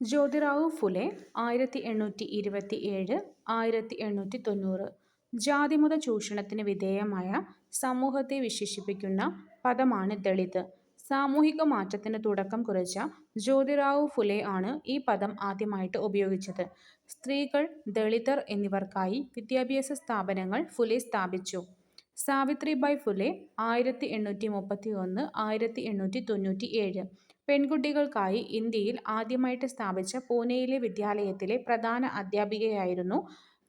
ജ്യോതിറാവു ഫുലെ 1827-1890 ജാതിമത ചൂഷണത്തിന് വിധേയമായ സമൂഹത്തെ വിശേഷിപ്പിക്കുന്ന പദമാണ് ദളിത്. സാമൂഹിക മാറ്റത്തിന് തുടക്കം കുറിച്ച ജ്യോതിറാവു ഫുലെ ആണ് ഈ പദം ആദ്യമായിട്ട് ഉപയോഗിച്ചത്. സ്ത്രീകൾ, ദളിതർ എന്നിവർക്കായി വിദ്യാഭ്യാസ സ്ഥാപനങ്ങൾ ഫുലെ സ്ഥാപിച്ചു. സാവിത്രിബായ് ഫുലെ 1831-1897 പെൺകുട്ടികൾക്കായി ഇന്ത്യയിൽ ആദ്യമായിട്ട് സ്ഥാപിച്ച പൂനെയിലെ വിദ്യാലയത്തിലെ പ്രധാന അധ്യാപികയായിരുന്നു.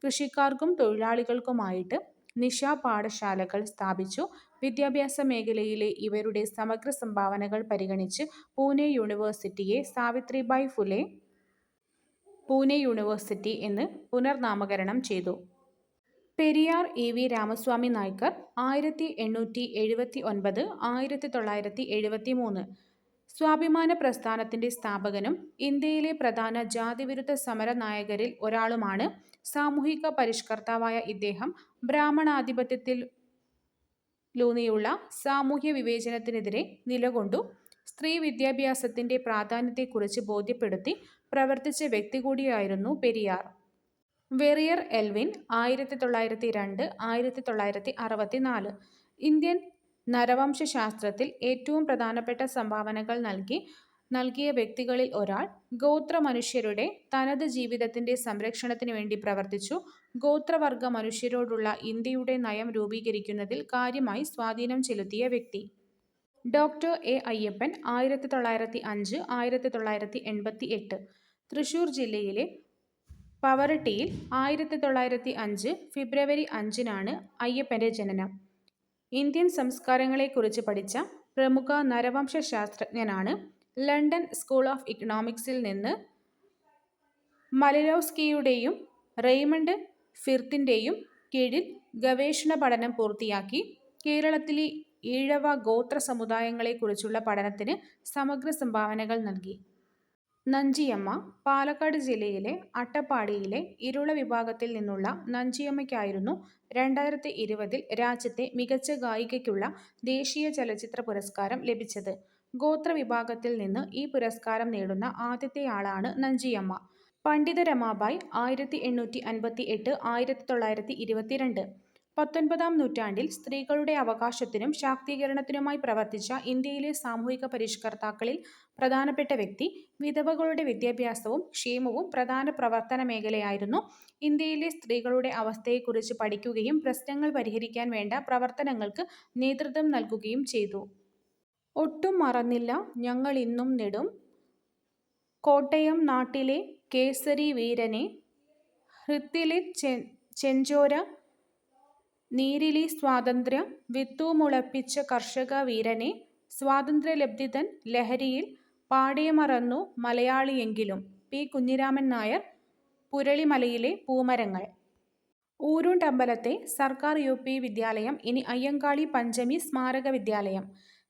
കൃഷിക്കാർക്കും തൊഴിലാളികൾക്കുമായിട്ട് നിശാ പാഠശാലകൾ സ്ഥാപിച്ചു. വിദ്യാഭ്യാസ മേഖലയിലെ ഇവരുടെ സമഗ്ര സംഭാവനകൾ പരിഗണിച്ച് പൂനെ യൂണിവേഴ്സിറ്റിയെ സാവിത്രിബായ് ഫുലെ പൂനെ യൂണിവേഴ്സിറ്റി എന്ന് പുനർനാമകരണം ചെയ്തു. പെരിയാർ ഇ. വി. രാമസ്വാമി നായ്ക്കർ 1879-1973 സ്വാഭിമാന പ്രസ്ഥാനത്തിന്റെ സ്ഥാപകനും ഇന്ത്യയിലെ പ്രധാന ജാതിവിരുദ്ധ സമര നായകരിൽ ഒരാളുമാണ്. സാമൂഹിക പരിഷ്കർത്താവായ ഇദ്ദേഹം ബ്രാഹ്മണാധിപത്യത്തിലൂന്നിയുള്ള സാമൂഹ്യ വിവേചനത്തിനെതിരെ നിലകൊണ്ടു. സ്ത്രീ വിദ്യാഭ്യാസത്തിന്റെ പ്രാധാന്യത്തെക്കുറിച്ച് ബോധ്യപ്പെടുത്തി പ്രവർത്തിച്ച വ്യക്തി കൂടിയായിരുന്നു പെരിയാർ. വെറിയർ എൽവിൻ 1902-1964 ഇന്ത്യൻ നരവംശശാസ്ത്രത്തിൽ ഏറ്റവും പ്രധാനപ്പെട്ട സംഭാവനകൾ നൽകിയ വ്യക്തികളിൽ ഒരാൾ. ഗോത്ര മനുഷ്യരുടെ തനത് ജീവിതത്തിന്റെ സംരക്ഷണത്തിന് വേണ്ടി പ്രവർത്തിച്ചു. ഗോത്രവർഗ മനുഷ്യരോടുള്ള ഇന്ത്യയുടെ നയം രൂപീകരിക്കുന്നതിൽ കാര്യമായി സ്വാധീനം ചെലുത്തിയ വ്യക്തി. Doctor A. അയ്യപ്പൻ 1905-1988 തൃശൂർ ജില്ലയിലെ പവറട്ടിയിൽ 1905 ഫെബ്രുവരി 5-നാണ് അയ്യപ്പന്റെ ജനനം. ഇന്ത്യൻ സംസ്കാരങ്ങളെക്കുറിച്ച് പഠിച്ച പ്രമുഖ നരവംശശാസ്ത്രജ്ഞനാണ്. ലണ്ടൻ സ്കൂൾ ഓഫ് ഇക്കണോമിക്സിൽ നിന്ന് മലിനോവ്സ്കിയുടെയും റെയ്മണ്ട് ഫിർത്തിന്റെയും കീഴിൽ ഗവേഷണ പഠനം പൂർത്തിയാക്കി. കേരളത്തിലെ ഈഴവ ഗോത്ര സമുദായങ്ങളെക്കുറിച്ചുള്ള പഠനത്തിന് സമഗ്ര സംഭാവനകൾ നൽകി. നഞ്ചിയമ്മ പാലക്കാട് ജില്ലയിലെ അട്ടപ്പാടിയിലെ ഇരുള വിഭാഗത്തിൽ നിന്നുള്ള നഞ്ചിയമ്മയ്ക്കായിരുന്നു 2020 രാജ്യത്തെ മികച്ച ഗായികയ്ക്കുള്ള ദേശീയ ചലച്ചിത്ര പുരസ്കാരം ലഭിച്ചത്. ഗോത്ര വിഭാഗത്തിൽ നിന്ന് ഈ പുരസ്കാരം നേടുന്ന ആദ്യത്തെയാളാണ് നഞ്ചിയമ്മ. പണ്ഡിത രമാബായ് 1858-1922 19-ാം നൂറ്റാണ്ടിൽ സ്ത്രീകളുടെ അവകാശത്തിനും ശാക്തീകരണത്തിനുമായി പ്രവർത്തിച്ച ഇന്ത്യയിലെ സാമൂഹിക പരിഷ്കർത്താക്കളിൽ പ്രധാനപ്പെട്ട വ്യക്തി. വിധവകളുടെ വിദ്യാഭ്യാസവും ക്ഷേമവും പ്രധാന പ്രവർത്തന മേഖലയായിരുന്നു. ഇന്ത്യയിലെ സ്ത്രീകളുടെ അവസ്ഥയെക്കുറിച്ച് പഠിക്കുകയും പ്രശ്നങ്ങൾ പരിഹരിക്കാൻ വേണ്ട പ്രവർത്തനങ്ങൾക്ക് നേതൃത്വം നൽകുകയും ചെയ്തു. ഒട്ടും മറന്നില്ല ഞങ്ങളിന്നും നെടും കോട്ടയം നാട്ടിലെ കേസരി വീരനെ, ഹൃത്തിലെ ചെഞ്ചോര നീരിലി സ്വാതന്ത്ര്യ വിത്തുമുളപ്പിച്ച കർഷക വീരനെ, സ്വാതന്ത്ര്യലബ്ധി തൻ ലഹരിയിൽ പാടേ മറന്നു മലയാളിയെങ്കിലും. പി. കുഞ്ഞിരാമൻ നായർ, പുരളിമലയിലെ പൂമരങ്ങൾ. ഊരുണ്ടമ്പലത്തെ സർക്കാർ UP വിദ്യാലയം ഇനി അയ്യങ്കാളി പഞ്ചമി സ്മാരക വിദ്യാലയം.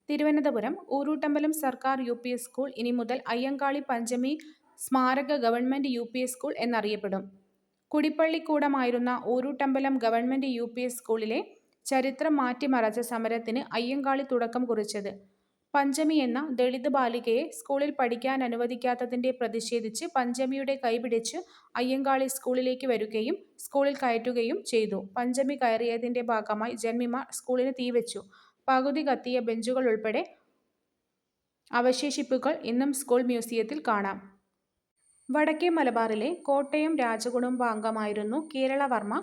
തിരുവനന്തപുരം ഊരൂട്ടമ്പലം സർക്കാർ UP സ്കൂൾ ഇനി മുതൽ അയ്യങ്കാളി പഞ്ചമി സ്മാരക ഗവൺമെന്റ് UP സ്കൂൾ എന്നറിയപ്പെടും. കുടിപ്പള്ളിക്കൂടമായിരുന്ന ഊരൂട്ടമ്പലം ഗവൺമെന്റ് UP സ്കൂളിലെ ചരിത്രം മാറ്റിമറിച്ച സമരത്തിന് അയ്യങ്കാളി തുടക്കം കുറിച്ചത്. പഞ്ചമി എന്ന ദളിത് ബാലികയെ സ്കൂളിൽ പഠിക്കാനനുവദിക്കാത്തതിന്റെ പ്രതിഷേധിച്ച് പഞ്ചമിയുടെ കൈപിടിച്ച് അയ്യങ്കാളി സ്കൂളിലേക്ക് വരുകയും സ്കൂളിൽ കയറ്റുകയും ചെയ്തു. പഞ്ചമി കയറിയതിന്റെ ഭാഗമായി ജന്മിമാർ സ്കൂളിന് തീവെച്ചു. പകുതി കത്തിയ ബെഞ്ചുകളുൾപ്പെടെ അവശേഷിപ്പുകൾ ഇന്നും സ്കൂൾ മ്യൂസിയത്തിൽ കാണാം. വടക്കേ മലബാറിലെ കോട്ടയം രാജകുടുംബാംഗമായിരുന്നു കേരളവർമ്മ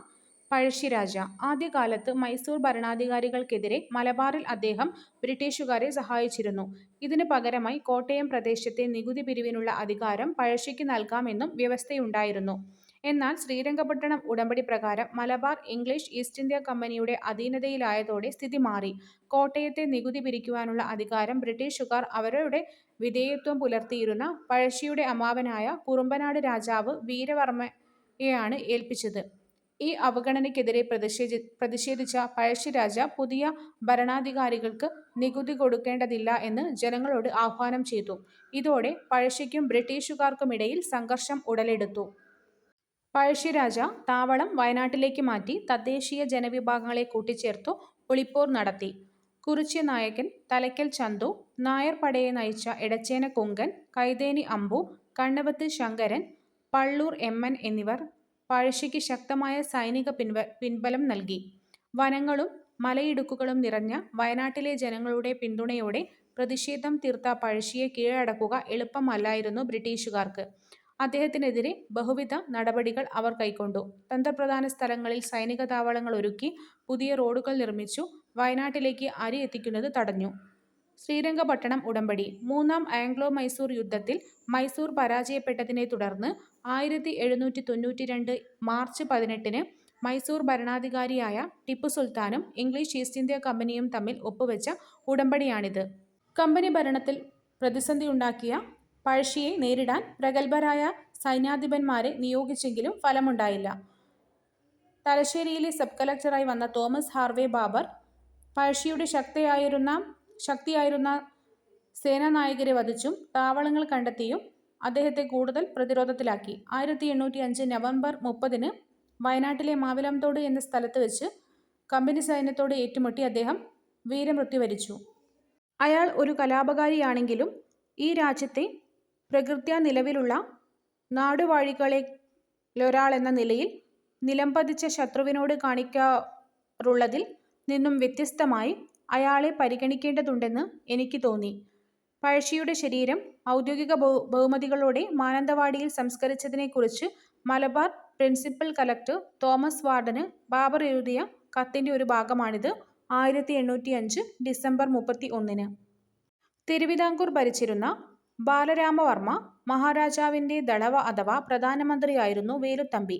പഴശ്ശിരാജ. ആദ്യകാലത്ത് മൈസൂർ ഭരണാധികാരികൾക്കെതിരെ മലബാറിൽ അദ്ദേഹം ബ്രിട്ടീഷുകാരെ സഹായിച്ചിരുന്നു. ഇതിന് പകരമായി കോട്ടയം പ്രദേശത്തെ നികുതി പിരിവിനുള്ള അധികാരം പഴശ്ശിക്ക് നൽകാമെന്നും വ്യവസ്ഥയുണ്ടായിരുന്നു. എന്നാൽ ശ്രീരംഗപട്ടണം ഉടമ്പടി പ്രകാരം മലബാർ ഇംഗ്ലീഷ് ഈസ്റ്റ് ഇന്ത്യാ കമ്പനിയുടെ അധീനതയിലായതോടെ സ്ഥിതി മാറി. കോട്ടയത്തെ നികുതി പിരിക്കുവാനുള്ള അധികാരം ബ്രിട്ടീഷുകാർ അവരുടെ വിധേയത്വം പുലർത്തിയിരുന്ന പഴശ്ശിയുടെ അമ്മാവനായ കുറുമ്പനാട് രാജാവ് വീരവർമ്മയെയാണ് ഏൽപ്പിച്ചത്. ഈ അവഗണനയ്ക്കെതിരെ പ്രതിഷേധിച്ച പഴശ്ശിരാജ പുതിയ ഭരണാധികാരികൾക്ക് നികുതി കൊടുക്കേണ്ടതില്ല എന്ന് ജനങ്ങളോട് ആഹ്വാനം ചെയ്തു. ഇതോടെ പഴശ്ശിക്കും ബ്രിട്ടീഷുകാർക്കുമിടയിൽ സംഘർഷം ഉടലെടുത്തു. പഴശ്ശിരാജ താവളം വയനാട്ടിലേക്ക് മാറ്റി തദ്ദേശീയ ജനവിഭാഗങ്ങളെ കൂട്ടിച്ചേർത്തു ഒളിപ്പോർ നടത്തി. കുറിച്യ നായകൻ, തലയ്ക്കൽ ചന്തു, നായർ പടയെ നയിച്ച എടച്ചേന കുങ്കൻ, കൈതേനി അമ്പു, കണ്ണവത്ത് ശങ്കരൻ, പള്ളൂർ എമ്മൻ എന്നിവർ പഴശ്ശിക്ക് ശക്തമായ സൈനിക പിൻബലം നൽകി. വനങ്ങളും മലയിടുക്കുകളും നിറഞ്ഞ വയനാട്ടിലെ ജനങ്ങളുടെ പിന്തുണയോടെ പ്രതിഷേധം തീർത്ത പഴശ്ശിയെ കീഴടക്കുക എളുപ്പമല്ലായിരുന്നു ബ്രിട്ടീഷുകാർക്ക്. അദ്ദേഹത്തിനെതിരെ ബഹുവിധ നടപടികൾ അവർ കൈക്കൊണ്ടു. തന്ത്രപ്രധാന സ്ഥലങ്ങളിൽ സൈനിക താവളങ്ങൾ ഒരുക്കി, പുതിയ റോഡുകൾ നിർമ്മിച്ചു, വയനാട്ടിലേക്ക് അരി എത്തിക്കുന്നത് തടഞ്ഞു. ശ്രീരംഗപട്ടണം ഉടമ്പടി. മൂന്നാം ആംഗ്ലോ മൈസൂർ യുദ്ധത്തിൽ മൈസൂർ പരാജയപ്പെട്ടതിനെ തുടർന്ന് 1792 മാർച്ച് 18-ന് മൈസൂർ ഭരണാധികാരിയായ ടിപ്പു സുൽത്താനും ഇംഗ്ലീഷ് ഈസ്റ്റ് ഇന്ത്യാ കമ്പനിയും തമ്മിൽ ഒപ്പുവെച്ച ഉടമ്പടിയാണിത്. കമ്പനി ഭരണത്തിൽ പ്രതിസന്ധിയുണ്ടാക്കിയ പഴശ്ശിയെ നേരിടാൻ പ്രഗത്ഭരായ സൈന്യാധിപന്മാരെ നിയോഗിച്ചെങ്കിലും ഫലമുണ്ടായില്ല. തലശ്ശേരിയിലെ സബ് കളക്ടറായി വന്ന തോമസ് ഹാർവേ ബാബർ പഴശ്ശിയുടെ ശക്തിയായിരുന്ന സേനാനായകരെ വധിച്ചും താവളങ്ങൾ കണ്ടെത്തിയും അദ്ദേഹത്തെ കൂടുതൽ പ്രതിരോധത്തിലാക്കി. 1805 നവംബർ 30-ന് വയനാട്ടിലെ മാവിലംതോട് എന്ന സ്ഥലത്ത് വെച്ച് കമ്പനി സൈന്യത്തോട് ഏറ്റുമുട്ടി അദ്ദേഹം വീരമൃത്യു വരിച്ചു. അയാൾ ഒരു കലാപകാരിയാണെങ്കിലും ഈ രാജ്യത്തെ പ്രകൃത്യാ നിലവിലുള്ള നാടുവാഴികളിലൊരാളെന്ന നിലയിൽ നിലംപതിച്ച ശത്രുവിനോട് കാണിക്കാറുള്ളതിൽ നിന്നും വ്യത്യസ്തമായി അയാളെ പരിഗണിക്കേണ്ടതുണ്ടെന്ന് എനിക്ക് തോന്നി. പഴശ്ശിയുടെ ശരീരം ഔദ്യോഗിക ബഹുമതികളോടെ മാനന്തവാടിയിൽ സംസ്കരിച്ചതിനെക്കുറിച്ച് മലബാർ പ്രിൻസിപ്പൽ കളക്ടർ തോമസ് വാർഡന് ബാബർ എഴുതിയ കത്തിന്റെ ഒരു ഭാഗമാണിത്. 1805 ഡിസംബർ 31-ന് തിരുവിതാംകൂർ ഭരിച്ചിരുന്ന ബാലരാമവർമ്മ മഹാരാജാവിന്റെ ദളവ അഥവാ പ്രധാനമന്ത്രിയായിരുന്നു വേലുത്തമ്പി.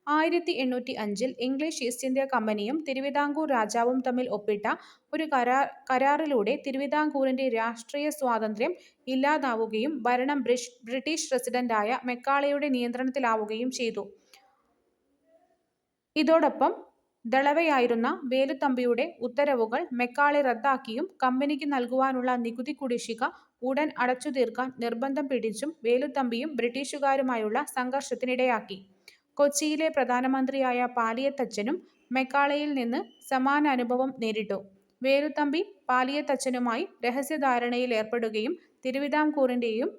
1805-ൽ ഇംഗ്ലീഷ് ഈസ്റ്റ് ഇന്ത്യാ കമ്പനിയും തിരുവിതാംകൂർ രാജാവും തമ്മിൽ ഒപ്പിട്ട ഒരു കരാറിലൂടെ തിരുവിതാംകൂറിന്റെ രാഷ്ട്രീയ സ്വാതന്ത്ര്യം ഇല്ലാതാവുകയും ഭരണം ബ്രിട്ടീഷ് റെസിഡന്റായ മെക്കാളെയുടെ നിയന്ത്രണത്തിലാവുകയും ചെയ്തു. ഇതോടൊപ്പം ദളവയായിരുന്ന വേലുത്തമ്പിയുടെ ഉത്തരവുകൾ മെക്കാളെ റദ്ദാക്കിയും കമ്പനിക്ക് നൽകുവാനുള്ള നികുതി കുടിശ്ശിക ഉടൻ അടച്ചുതീർക്കാൻ നിർബന്ധം പിടിച്ചും വേലുത്തമ്പിയും ബ്രിട്ടീഷുകാരുമായുള്ള സംഘർഷത്തിനിടയാക്കി. കൊച്ചിയിലെ പ്രധാനമന്ത്രിയായ പാലിയത്തച്ചനും മെക്കാളയിൽ നിന്ന് സമാന അനുഭവം നേരിട്ടു. വേലുത്തമ്പി പാലിയത്തച്ചനുമായി രഹസ്യധാരണയിൽ ഏർപ്പെടുകയും തിരുവിതാംകൂറിന്റെയും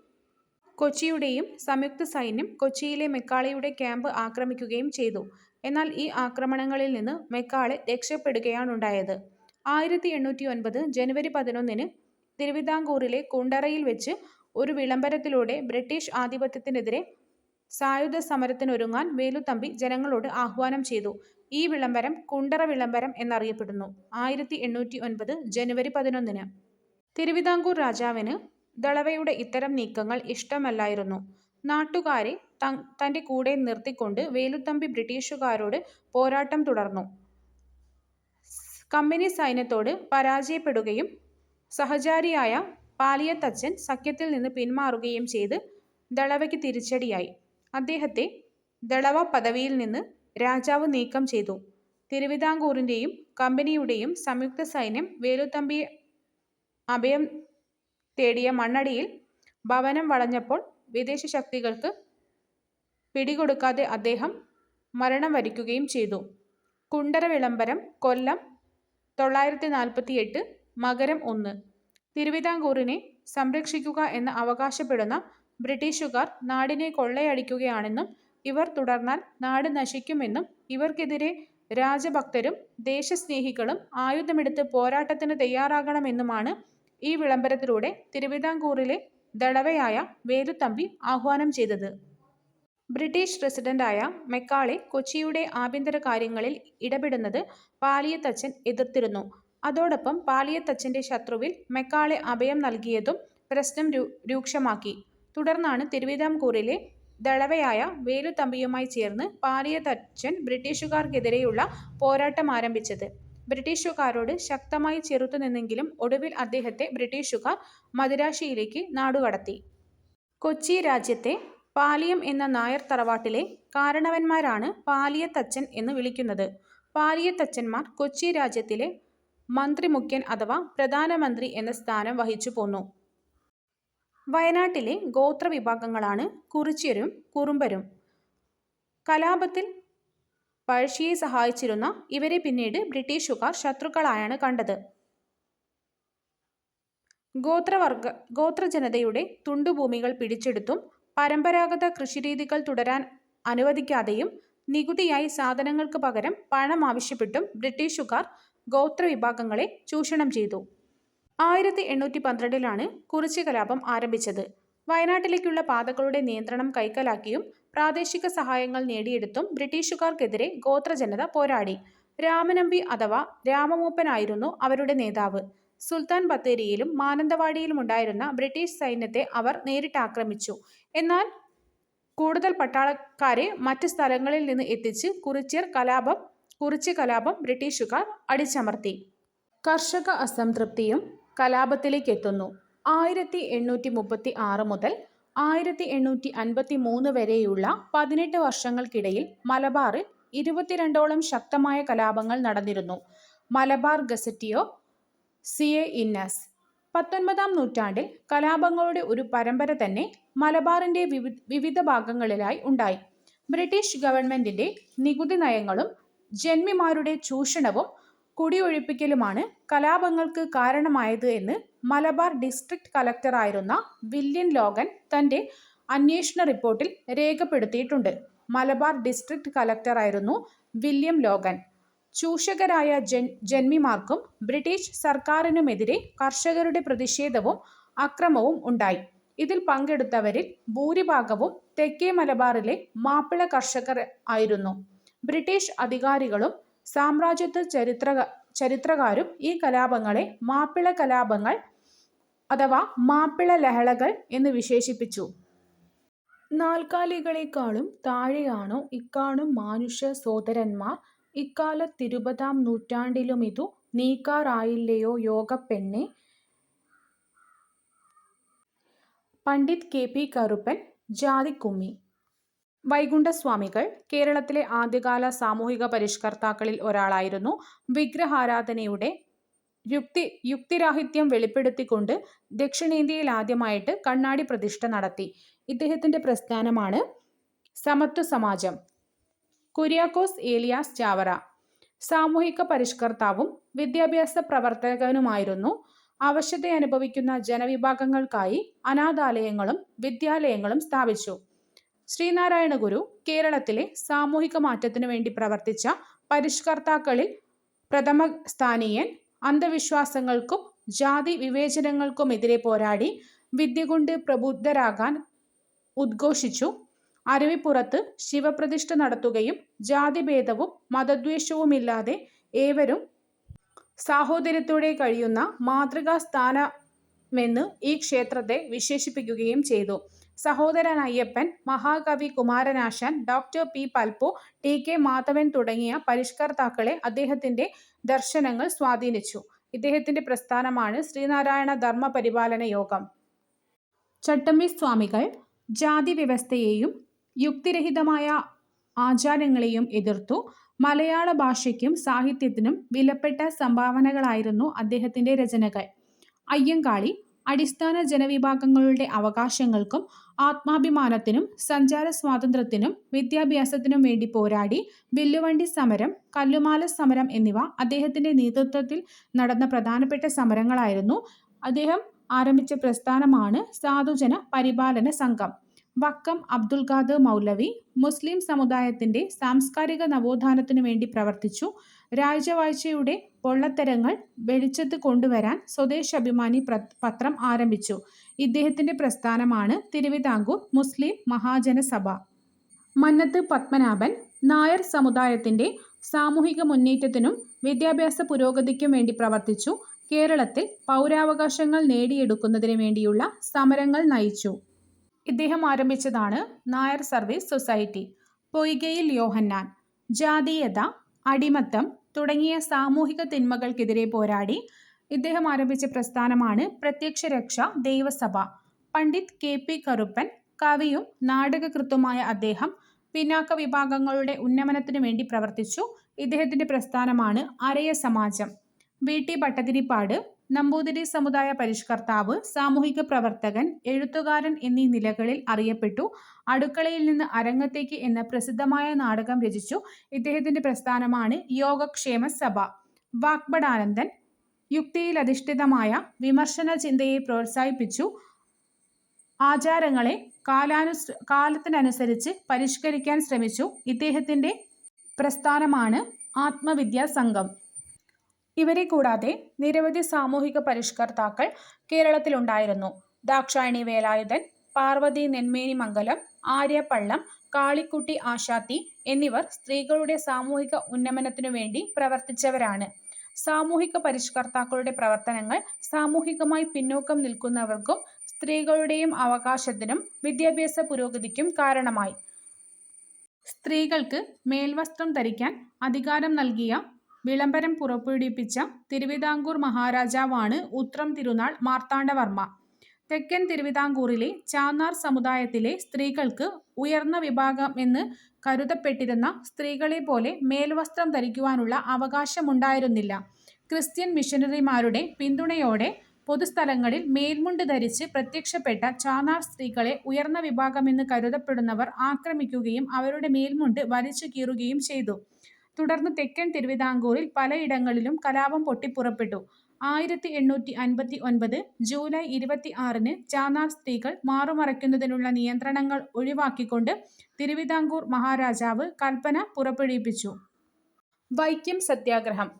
കൊച്ചിയുടെയും സംയുക്ത സൈന്യം കൊച്ചിയിലെ മെക്കാളെയുടെ ക്യാമ്പ് ആക്രമിക്കുകയും ചെയ്തു. എന്നാൽ ഈ ആക്രമണങ്ങളിൽ നിന്ന് മെക്കാളെ രക്ഷപ്പെടുകയാണുണ്ടായത്. 1809 ജനുവരി 11-ന് തിരുവിതാംകൂറിലെ കുണ്ടറയിൽ വെച്ച് ഒരു വിളംബരത്തിലൂടെ ബ്രിട്ടീഷ് ആധിപത്യത്തിനെതിരെ സായുധ സമരത്തിനൊരുങ്ങാൻ വേലുത്തമ്പി ജനങ്ങളോട് ആഹ്വാനം ചെയ്തു. ഈ വിളംബരം കുണ്ടറ വിളംബരം എന്നറിയപ്പെടുന്നു. 1809 ജനുവരി 11-ന് തിരുവിതാംകൂർ രാജാവിന് ദളവയുടെ ഇത്തരം നീക്കങ്ങൾ ഇഷ്ടമല്ലായിരുന്നു. നാട്ടുകാരെ തന്റെ കൂടെ നിർത്തിക്കൊണ്ട് വേലുത്തമ്പി ബ്രിട്ടീഷുകാരോട് പോരാട്ടം തുടർന്നു. കമ്പനി സൈന്യത്തോട് പരാജയപ്പെടുകയും സഹചാരിയായ പാലിയത്തച്ചൻ സഖ്യത്തിൽ നിന്ന് പിന്മാറുകയും ചെയ്ത് ദളവയ്ക്ക് തിരിച്ചടിയായി. അദ്ദേഹത്തെ ദളവ പദവിയിൽ നിന്ന് രാജാവ് നീക്കം ചെയ്തു. തിരുവിതാംകൂറിന്റെയും കമ്പനിയുടെയും സംയുക്ത സൈന്യം വേലുത്തമ്പിയെ അഭയം തേടിയ മണ്ണടിയിൽ ഭവനം വളഞ്ഞപ്പോൾ വിദേശ ശക്തികൾക്ക് പിടികൊടുക്കാതെ അദ്ദേഹം മരണം വരിക്കുകയും ചെയ്തു. കുണ്ടറ വിളംബരം കൊല്ലം 948 മകരം 1. തിരുവിതാംകൂറിനെ സംരക്ഷിക്കുക എന്ന് അവകാശപ്പെടുന്ന ബ്രിട്ടീഷുകാർ നാടിനെ കൊള്ളയടിക്കുകയാണെന്നും ഇവർ തുടർന്നാൽ നാട് നശിക്കുമെന്നും ഇവർക്കെതിരെ രാജഭക്തരും ദേശസ്നേഹികളും ആയുധമെടുത്ത് പോരാട്ടത്തിന് തയ്യാറാകണമെന്നുമാണ് ഈ വിളംബരത്തിലൂടെ തിരുവിതാംകൂറിലെ ദളവയായ വേലുത്തമ്പി ആഹ്വാനം ചെയ്തത്. ബ്രിട്ടീഷ് റെസിഡന്റായ മെക്കാളെ കൊച്ചിയുടെ ആഭ്യന്തര കാര്യങ്ങളിൽ ഇടപെടുന്നത് പാലിയത്തച്ചൻ എതിർത്തിരുന്നു. അതോടൊപ്പം പാലിയത്തച്ചന്റെ ശത്രുവിൽ മെക്കാളെ അഭയം നൽകിയതും പ്രശ്നം രൂക്ഷമാക്കി. തുടർന്നാണ് തിരുവിതാംകൂറിലെ ദളവയായ വേലുത്തമ്പിയുമായി ചേർന്ന് പാലിയത്തച്ചൻ ബ്രിട്ടീഷുകാർക്കെതിരെയുള്ള പോരാട്ടം ആരംഭിച്ചത്. ബ്രിട്ടീഷുകാരോട് ശക്തമായി ചെറുത്തുനിന്നെങ്കിലും ഒടുവിൽ അദ്ദേഹത്തെ ബ്രിട്ടീഷുകാർ മദിരാശിയിലേക്ക് നാടുകടത്തി. കൊച്ചി രാജ്യത്തെ പാലിയം എന്ന നായർ തറവാട്ടിലെ കാരണവന്മാരാണ് പാലിയത്തച്ചൻ എന്ന് വിളിക്കുന്നത്. പാലിയത്തച്ചന്മാർ കൊച്ചി രാജ്യത്തിലെ മന്ത്രിമുഖ്യൻ അഥവാ പ്രധാനമന്ത്രി എന്ന സ്ഥാനം വഹിച്ചു പോന്നു. വയനാട്ടിലെ ഗോത്രവിഭാഗങ്ങളാണ് കുറിച്യരും കുറുമ്പരും. കലാപത്തിൽ പഴശ്ശിയെ സഹായിച്ചിരുന്ന ഇവരെ പിന്നീട് ബ്രിട്ടീഷുകാർ ശത്രുക്കളായാണ് കണ്ടത്. ഗോത്രജനതയുടെ തുണ്ടുഭൂമികൾ പിടിച്ചെടുത്തും പരമ്പരാഗത കൃഷിരീതികൾ തുടരാൻ അനുവദിക്കാതെയും നികുതിയായി സാധനങ്ങൾക്ക് പകരം പണം ആവശ്യപ്പെട്ടും ബ്രിട്ടീഷുകാർ ഗോത്രവിഭാഗങ്ങളെ ചൂഷണം ചെയ്തു. 1812 കുറിച്യ കലാപം ആരംഭിച്ചത്. വയനാട്ടിലേക്കുള്ള പാതകളുടെ നിയന്ത്രണം കൈക്കലാക്കിയും പ്രാദേശിക സഹായങ്ങൾ നേടിയെടുത്തും ബ്രിട്ടീഷുകാർക്കെതിരെ ഗോത്രജനത പോരാടി. രാമനമ്പി അഥവാ രാമമൂപ്പനായിരുന്നു അവരുടെ നേതാവ്. സുൽത്താൻ ബത്തേരിയിലും മാനന്തവാടിയിലുമുണ്ടായിരുന്ന ബ്രിട്ടീഷ് സൈന്യത്തെ അവർ നേരിട്ടാക്രമിച്ചു. എന്നാൽ കൂടുതൽ പട്ടാളക്കാരെ മറ്റ് സ്ഥലങ്ങളിൽ നിന്ന് എത്തിച്ച് കുറിച്യ കലാപം ബ്രിട്ടീഷുകാർ അടിച്ചമർത്തി. കർഷക അസംതൃപ്തിയും കലാപത്തിലേക്കെത്തുന്നു. 1836 മുതൽ 1853 വരെയുള്ള 18 വർഷങ്ങൾക്കിടയിൽ മലബാറിൽ 22ഓളം ശക്തമായ കലാപങ്ങൾ നടന്നിരുന്നു. മലബാർ ഗസറ്റിയോ സിയെ ഇന്നസ്. 19-ാം നൂറ്റാണ്ടിൽ കലാപങ്ങളുടെ ഒരു പരമ്പര തന്നെ മലബാറിന്റെ വിവിധ ഭാഗങ്ങളിലായി ഉണ്ടായി. ബ്രിട്ടീഷ് ഗവൺമെന്റിന്റെ നികുതി നയങ്ങളും ജന്മിമാരുടെ ചൂഷണവും കുടിയൊഴിപ്പിക്കലുമാണ് കലാപങ്ങൾക്ക് കാരണമായത് എന്ന് മലബാർ ഡിസ്ട്രിക്ട് കളക്ടറായിരുന്ന വില്യം ലോഗൻ തന്റെ അന്വേഷണ റിപ്പോർട്ടിൽ രേഖപ്പെടുത്തിയിട്ടുണ്ട്. മലബാർ ഡിസ്ട്രിക്ട് കളക്ടറായിരുന്നു വില്യം ലോഗൻ. ചൂഷകരായ ജന്മിമാർക്കും ബ്രിട്ടീഷ് സർക്കാരിനുമെതിരെ കർഷകരുടെ പ്രതിഷേധവും അക്രമവും ഉണ്ടായി. ഇതിൽ പങ്കെടുത്തവരിൽ ഭൂരിഭാഗവും തെക്കേ മലബാറിലെ മാപ്പിള കർഷകർ ആയിരുന്നു. ബ്രിട്ടീഷ് അധികാരികളും സാമ്രാജ്യത്വ ചരിത്രകാരും ഈ കലാപങ്ങളെ മാപ്പിള കലാപങ്ങൾ അഥവാ മാപ്പിള ലഹളകൾ എന്ന് വിശേഷിപ്പിച്ചു. നാൽക്കാലികളെക്കാളും താഴെയാണോ ഇക്കാണും മാനുഷ സോദരന്മാർ, ഇക്കാലത്തിരുപതാം നൂറ്റാണ്ടിലുമിതു നീക്കാറായില്ലയോ യോഗപ്പെണ്ണേ. പണ്ഡിറ്റ് കെ പി കറുപ്പൻ, ജാതിക്കുമ്മി. വൈകുണ്ഠസ്വാമികൾ കേരളത്തിലെ ആദ്യകാല സാമൂഹിക പരിഷ്കർത്താക്കളിൽ ഒരാളായിരുന്നു. വിഗ്രഹാരാധനയുടെ യുക്തിരാഹിത്യം വെളിപ്പെടുത്തിക്കൊണ്ട് ദക്ഷിണേന്ത്യയിൽ ആദ്യമായിട്ട് കണ്ണാടി പ്രതിഷ്ഠ നടത്തി. ഇദ്ദേഹത്തിന്റെ പ്രസ്ഥാനമാണ് സമത്വ സമാജം. കുര്യാക്കോസ് ഏലിയാസ് ചാവറ സാമൂഹിക പരിഷ്കർത്താവും വിദ്യാഭ്യാസ പ്രവർത്തകനുമായിരുന്നു. അവശതയനുഭവിക്കുന്ന ജനവിഭാഗങ്ങൾക്കായി അനാഥാലയങ്ങളും വിദ്യാലയങ്ങളും സ്ഥാപിച്ചു. ശ്രീനാരായണ ഗുരു കേരളത്തിലെ സാമൂഹിക മാറ്റത്തിനു വേണ്ടി പ്രവർത്തിച്ച പരിഷ്കർത്താക്കളിൽ പ്രഥമസ്ഥാനീയൻ. അന്ധവിശ്വാസങ്ങൾക്കും ജാതി വിവേചനങ്ങൾക്കുമെതിരെ പോരാടി വിദ്യ കൊണ്ട് പ്രബുദ്ധരാകാൻ ഉദ്ഘോഷിച്ചു. അരുവിപ്പുറത്ത് ശിവപ്രതിഷ്ഠ നടത്തുകയും ജാതിഭേദവും മതദ്വേഷവുമില്ലാതെ ഏവരും സാഹോദര്യത്തോടെ കഴിയുന്ന മാതൃകാ സ്ഥാനമെന്ന് ഈ ക്ഷേത്രത്തെ വിശേഷിപ്പിക്കുകയും ചെയ്തു. സഹോദരൻ അയ്യപ്പൻ, മഹാകവി Kumaranasan, doctor P Palpu, T K Madhavan തുടങ്ങിയ പരിഷ്കർത്താക്കളെ അദ്ദേഹത്തിന്റെ ദർശനങ്ങൾ സ്വാധീനിച്ചു. ഇദ്ദേഹത്തിന്റെ പ്രസ്ഥാനമാണ് ശ്രീനാരായണ ധർമ്മ പരിപാലന യോഗം. ചട്ടമ്പി സ്വാമികൾ ജാതി വ്യവസ്ഥയെയും യുക്തിരഹിതമായ ആചാരങ്ങളെയും എതിർത്തു. മലയാള ഭാഷയ്ക്കും സാഹിത്യത്തിനും വിലപ്പെട്ട സംഭാവനകളായിരുന്നു അദ്ദേഹത്തിന്റെ രചനകൾ. അയ്യങ്കാളി അടിസ്ഥാന ജനവിഭാഗങ്ങളുടെ അവകാശങ്ങൾക്കും ആത്മാഭിമാനത്തിനും സഞ്ചാര സ്വാതന്ത്ര്യത്തിനും വിദ്യാഭ്യാസത്തിനും വേണ്ടി പോരാടി. വില്ലുവണ്ടി സമരം, കല്ലുമാല സമരം എന്നിവ അദ്ദേഹത്തിന്റെ നേതൃത്വത്തിൽ നടന്ന പ്രധാനപ്പെട്ട സമരങ്ങളായിരുന്നു. അദ്ദേഹം ആരംഭിച്ച പ്രസ്ഥാനമാണ് സാധുജന പരിപാലന സംഘം. വക്കം അബ്ദുൽ ഖാദർ മൗലവി മുസ്ലിം സമുദായത്തിന്റെ സാംസ്കാരിക നവോത്ഥാനത്തിനു വേണ്ടി പ്രവർത്തിച്ചു. രാജവാഴ്ചയുടെ പൊള്ളത്തരങ്ങൾ വെളിച്ചത്ത് കൊണ്ടുവരാൻ സ്വദേശാഭിമാനി പത്രം ആരംഭിച്ചു. ഇദ്ദേഹത്തിന്റെ പ്രസ്ഥാനമാണ് തിരുവിതാംകൂർ മുസ്ലിം മഹാജനസഭ. മന്നത്ത് പത്മനാഭൻ നായർ സമുദായത്തിന്റെ സാമൂഹിക മുന്നേറ്റത്തിനും വിദ്യാഭ്യാസ പുരോഗതിക്കും വേണ്ടി പ്രവർത്തിച്ചു. കേരളത്തിൽ പൗരാവകാശങ്ങൾ നേടിയെടുക്കുന്നതിന് വേണ്ടിയുള്ള സമരങ്ങൾ നയിച്ചു. ഇദ്ദേഹം ആരംഭിച്ചതാണ് നായർ സർവീസ് സൊസൈറ്റി. പൊയ്കയിൽ യോഹന്നാൻ ജാതീയത, അടിമത്തം തുടങ്ങിയ സാമൂഹിക തിന്മകൾക്കെതിരെ പോരാടി. ഇദ്ദേഹം ആരംഭിച്ച പ്രസ്ഥാനമാണ് പ്രത്യക്ഷരക്ഷ ദൈവസഭ. പണ്ഡിറ്റ് കെ പി കറുപ്പൻ കവിയും നാടകകൃത്തുമായ അദ്ദേഹം പിന്നാക്ക വിഭാഗങ്ങളുടെ ഉന്നമനത്തിനു വേണ്ടി പ്രവർത്തിച്ചു. ഇദ്ദേഹത്തിന്റെ പ്രസ്ഥാനമാണ് അരയ സമാജം. വി ടി ഭട്ടതിരിപ്പാട് നമ്പൂതിരി സമുദായ പരിഷ്കർത്താവ്, സാമൂഹിക പ്രവർത്തകൻ, എഴുത്തുകാരൻ എന്നീ നിലകളിൽ അറിയപ്പെട്ടു. അടുക്കളയിൽ നിന്ന് അരങ്ങത്തേക്ക് എന്ന പ്രസിദ്ധമായ നാടകം രചിച്ചു. ഇദ്ദേഹത്തിന്റെ പ്രസ്ഥാനമാണ് യോഗക്ഷേമ സഭ. വാഗ്ഭടാനന്ദൻ യുക്തിയിലധിഷ്ഠിതമായ വിമർശന ചിന്തയെ പ്രോത്സാഹിപ്പിച്ചു. ആചാരങ്ങളെ കാലത്തിനനുസരിച്ച് പരിഷ്കരിക്കാൻ ശ്രമിച്ചു. ഇദ്ദേഹത്തിൻ്റെ പ്രസ്ഥാനമാണ് ആത്മവിദ്യാ സംഘം. ഇവരെ കൂടാതെ നിരവധി സാമൂഹിക പരിഷ്കർത്താക്കൾ കേരളത്തിലുണ്ടായിരുന്നു. ദാക്ഷായണി വേലായുധൻ, പാർവതി നെന്മേനിമംഗലം, ആര്യ പള്ളം, കാളിക്കുട്ടി ആശാത്തി എന്നിവർ സ്ത്രീകളുടെ സാമൂഹിക ഉന്നമനത്തിനു വേണ്ടി പ്രവർത്തിച്ചവരാണ്. സാമൂഹിക പരിഷ്കർത്താക്കളുടെ പ്രവർത്തനങ്ങൾ സാമൂഹികമായി പിന്നോക്കം നിൽക്കുന്നവർക്കും സ്ത്രീകളുടെയും അവകാശത്തിനും വിദ്യാഭ്യാസ പുരോഗതിക്കും കാരണമായി. സ്ത്രീകൾക്ക് മേൽവസ്ത്രം ധരിക്കാൻ അധികാരം നൽകിയ വിളംബരം പുറപ്പെടുവിപ്പിച്ച തിരുവിതാംകൂർ മഹാരാജാവാണ് ഉത്രം തിരുനാൾ മാർത്താണ്ഡവർമ്മ. തെക്കൻ തിരുവിതാംകൂറിലെ ചാന്നാർ സമുദായത്തിലെ സ്ത്രീകൾക്ക് ഉയർന്ന വിഭാഗം എന്ന് കരുതപ്പെട്ടിരുന്ന സ്ത്രീകളെ പോലെ മേൽവസ്ത്രം ധരിക്കുവാനുള്ള അവകാശമുണ്ടായിരുന്നില്ല. ക്രിസ്ത്യൻ മിഷനറിമാരുടെ പിന്തുണയോടെ പൊതുസ്ഥലങ്ങളിൽ മേൽമുണ്ട് ധരിച്ച് പ്രത്യക്ഷപ്പെട്ട ചാന്നാർ സ്ത്രീകളെ ഉയർന്ന വിഭാഗമെന്ന് കരുതപ്പെടുന്നവർ ആക്രമിക്കുകയും അവരുടെ മേൽമുണ്ട് വലിച്ചു കീറുകയും ചെയ്തു. തുടർന്ന് തെക്കൻ തിരുവിതാംകൂറിൽ പലയിടങ്ങളിലും കലാപം പൊട്ടിപ്പുറപ്പെട്ടു. 1859 ജൂലൈ 26 ചാന്നാർ സ്ത്രീകൾ മാറുമറയ്ക്കുന്നതിനുള്ള നിയന്ത്രണങ്ങൾ ഒഴിവാക്കിക്കൊണ്ട് തിരുവിതാംകൂർ മഹാരാജാവ് കൽപ്പന പുറപ്പെടുവിപ്പിച്ചു. വൈക്കം സത്യാഗ്രഹം.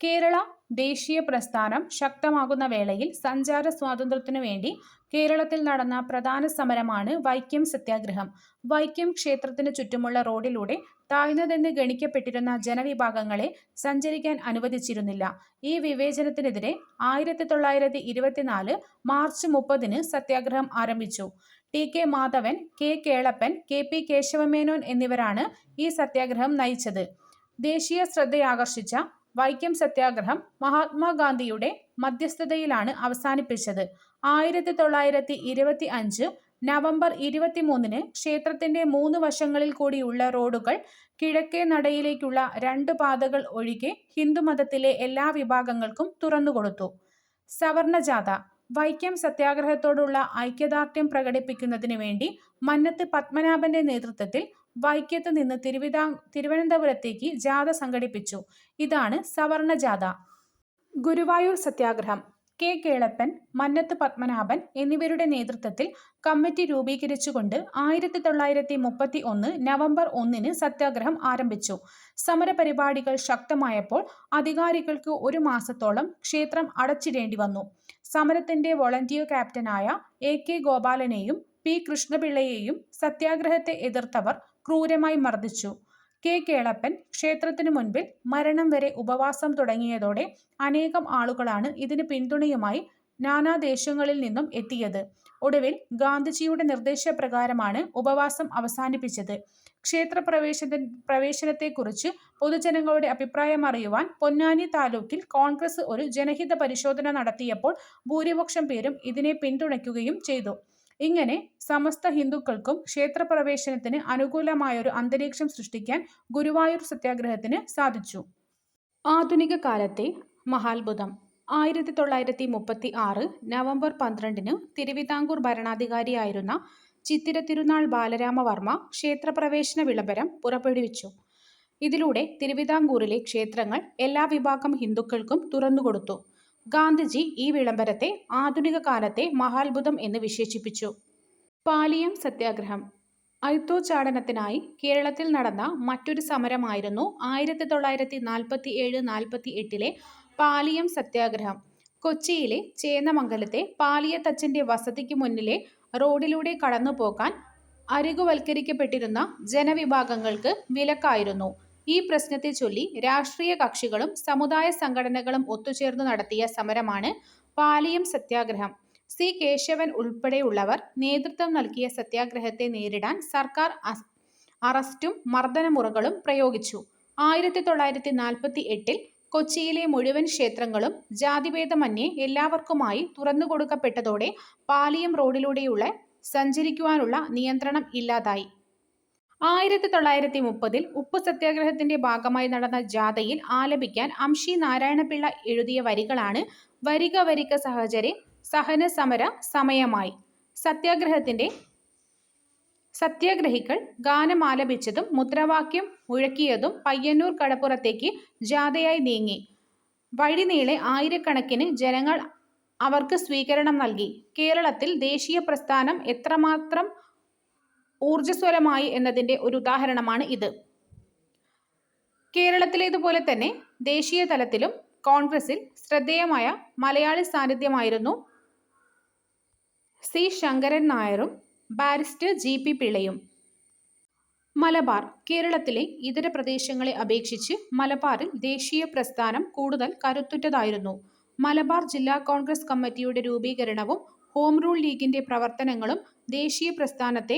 കേരള ദേശീയ പ്രസ്ഥാനം ശക്തമാകുന്ന വേളയിൽ സഞ്ചാര സ്വാതന്ത്ര്യത്തിനു വേണ്ടി കേരളത്തിൽ നടന്ന പ്രധാന സമരമാണ് വൈക്കം സത്യാഗ്രഹം. വൈക്കം ക്ഷേത്രത്തിനു ചുറ്റുമുള്ള റോഡിലൂടെ താഴ്ന്നതെന്ന് ഗണിക്കപ്പെട്ടിരുന്ന ജനവിഭാഗങ്ങളെ സഞ്ചരിക്കാൻ അനുവദിച്ചിരുന്നില്ല. ഈ വിവേചനത്തിനെതിരെ 1924 മാർച്ച് 30 സത്യാഗ്രഹം ആരംഭിച്ചു. T. K. Madhavan, K. Kelappan, K. P. Kesava Menon എന്നിവരാണ് ഈ സത്യാഗ്രഹം നയിച്ചത്. ദേശീയ ശ്രദ്ധയാകർഷിച്ച വൈക്കം സത്യാഗ്രഹം മഹാത്മാഗാന്ധിയുടെ മധ്യസ്ഥതയിലാണ് അവസാനിപ്പിച്ചത്. 1925 നവംബർ 23 ക്ഷേത്രത്തിന്റെ 3 വശങ്ങളിൽ കൂടിയുള്ള റോഡുകൾ കിഴക്കേ നടയിലേക്കുള്ള 2 പാതകൾ ഒഴികെ ഹിന്ദുമതത്തിലെ എല്ലാ വിഭാഗങ്ങൾക്കും തുറന്നുകൊടുത്തു. സവർണജാഥ. വൈക്കം സത്യാഗ്രഹത്തോടുള്ള ഐക്യദാർഢ്യം പ്രകടിപ്പിക്കുന്നതിന് വേണ്ടി മന്നത്ത് പത്മനാഭന്റെ നേതൃത്വത്തിൽ വൈക്കത്ത് നിന്ന് തിരുവനന്തപുരത്തേക്ക് ജാഥ സംഘടിപ്പിച്ചു. ഇതാണ് സവർണജാഥ. ഗുരുവായൂർ സത്യാഗ്രഹം. കെ. കേളപ്പൻ, മന്നത്ത് പത്മനാഭൻ എന്നിവരുടെ നേതൃത്വത്തിൽ കമ്മിറ്റി രൂപീകരിച്ചുകൊണ്ട് 1931 നവംബർ 1 സത്യാഗ്രഹം ആരംഭിച്ചു. സമരപരിപാടികൾ ശക്തമായപ്പോൾ അധികാരികൾക്ക് 1 മാസത്തോളം ക്ഷേത്രം അടച്ചിടേണ്ടി വന്നു. സമരത്തിന്റെ വോളണ്ടിയർ ക്യാപ്റ്റനായ എ. കെ. ഗോപാലനെയും പി. കൃഷ്ണപിള്ളയെയും സത്യാഗ്രഹത്തെ എതിർത്തവർ ക്രൂരമായി മർദ്ദിച്ചു. കെ. കേളപ്പൻ ക്ഷേത്രത്തിനു മുൻപിൽ മരണം വരെ ഉപവാസം തുടങ്ങിയതോടെ അനേകം ആളുകളാണ് ഇതിന് പിന്തുണയുമായി നാനാദേശങ്ങളിൽ നിന്നും എത്തിയത്. ഒടുവിൽ ഗാന്ധിജിയുടെ നിർദ്ദേശപ്രകാരമാണ് ഉപവാസം അവസാനിപ്പിച്ചത്. പ്രവേശനത്തെക്കുറിച്ച് പൊതുജനങ്ങളുടെ അഭിപ്രായം അറിയുവാൻ പൊന്നാനി താലൂക്കിൽ കോൺഗ്രസ് ഒരു ജനഹിത പരിശോധന നടത്തിയപ്പോൾ ഭൂരിപക്ഷം പേരും ഇതിനെ പിന്തുണയ്ക്കുകയും ചെയ്തു. ഇങ്ങനെ സമസ്ത ഹിന്ദുക്കൾക്കും ക്ഷേത്രപ്രവേശനത്തിന് അനുകൂലമായൊരു അന്തരീക്ഷം സൃഷ്ടിക്കാൻ ഗുരുവായൂർ സത്യാഗ്രഹത്തിന് സാധിച്ചു. ആധുനിക കാലത്തെ മഹാത്ഭുതം. 1936 നവംബർ 12 തിരുവിതാംകൂർ ഭരണാധികാരിയായിരുന്ന ചിത്തിര തിരുനാൾ ബാലരാമവർമ്മ ക്ഷേത്രപ്രവേശന വിളംബരം പുറപ്പെടുവിച്ചു. ഇതിലൂടെ തിരുവിതാംകൂറിലെ ക്ഷേത്രങ്ങൾ എല്ലാ വിഭാഗം ഹിന്ദുക്കൾക്കും തുറന്നുകൊടുത്തു. ഗാന്ധിജി ഈ വിളംബരത്തെ ആധുനിക കാലത്തെ മഹാത്ഭുതം എന്ന് വിശേഷിപ്പിച്ചു. പാലിയം സത്യാഗ്രഹം. അയിത്തോച്ചാടനത്തിനായി കേരളത്തിൽ നടന്ന മറ്റൊരു സമരമായിരുന്നു 1947-48 പാലിയം സത്യാഗ്രഹം. കൊച്ചിയിലെ ചേന്നമംഗലത്തെ പാലിയത്തച്ഛൻ്റെ വസതിക്ക് മുന്നിലെ റോഡിലൂടെ കടന്നുപോകാൻ അരികുവൽക്കരിക്കപ്പെട്ടിരുന്ന ജനവിഭാഗങ്ങൾക്ക് വിലക്കായിരുന്നു. ഈ പ്രശ്നത്തെ ചൊല്ലി രാഷ്ട്രീയ കക്ഷികളും സമുദായ സംഘടനകളും ഒത്തുചേർന്ന് നടത്തിയ സമരമാണ് പാലിയം സത്യാഗ്രഹം. സി. കേശവൻ ഉൾപ്പെടെയുള്ളവർ നേതൃത്വം നൽകിയ സത്യാഗ്രഹത്തെ നേരിടാൻ സർക്കാർ അറസ്റ്റും മർദ്ദനമുറകളും പ്രയോഗിച്ചു. 1948 കൊച്ചിയിലെ മുഴുവൻ ക്ഷേത്രങ്ങളും ജാതിഭേദമന്യേ എല്ലാവർക്കുമായി തുറന്നുകൊടുക്കപ്പെട്ടതോടെ പാലിയം റോഡിലൂടെയുള്ള സഞ്ചരിക്കുവാനുള്ള നിയന്ത്രണം ഇല്ലാതായി. 1930 ഉപ്പു സത്യാഗ്രഹത്തിന്റെ ഭാഗമായി നടന്ന ജാഥയിൽ ആലപിക്കാൻ അംഷി നാരായണപിള്ള എഴുതിയ വരികളാണ് വരിക വരിക സഹചരെ സഹന സമര സമയമായി. സത്യാഗ്രഹികൾ ഗാനം ആലപിച്ചതും മുദ്രാവാക്യം മുഴക്കിയതും പയ്യന്നൂർ കടപ്പുറത്തേക്ക് ജാഥയായി നീങ്ങി. വഴിനീളെ ആയിരക്കണക്കിന് ജനങ്ങൾ അവർക്ക് സ്വീകരണം നൽകി. കേരളത്തിൽ ദേശീയ പ്രസ്ഥാനം എത്രമാത്രം ഊർജ്ജസ്വലമായി എന്നതിൻ്റെ ഒരു ഉദാഹരണമാണ് ഇത്. കേരളത്തിലേതുപോലെ തന്നെ ദേശീയ തലത്തിലും കോൺഗ്രസിൽ ശ്രദ്ധേയമായ മലയാളി സാന്നിധ്യമായിരുന്നു സി ശങ്കരൻ നായരും ബാരിസ്റ്റർ ജി.പി. പിള്ളയും. മലബാർ. കേരളത്തിലെ ഇതര പ്രദേശങ്ങളെ അപേക്ഷിച്ച് മലബാറിൽ ദേശീയ പ്രസ്ഥാനം കൂടുതൽ കരുത്തുറ്റതായിരുന്നു. മലബാർ ജില്ലാ കോൺഗ്രസ് കമ്മിറ്റിയുടെ രൂപീകരണവും ഹോം റൂൾ ലീഗിന്റെ പ്രവർത്തനങ്ങളും ദേശീയ പ്രസ്ഥാനത്തെ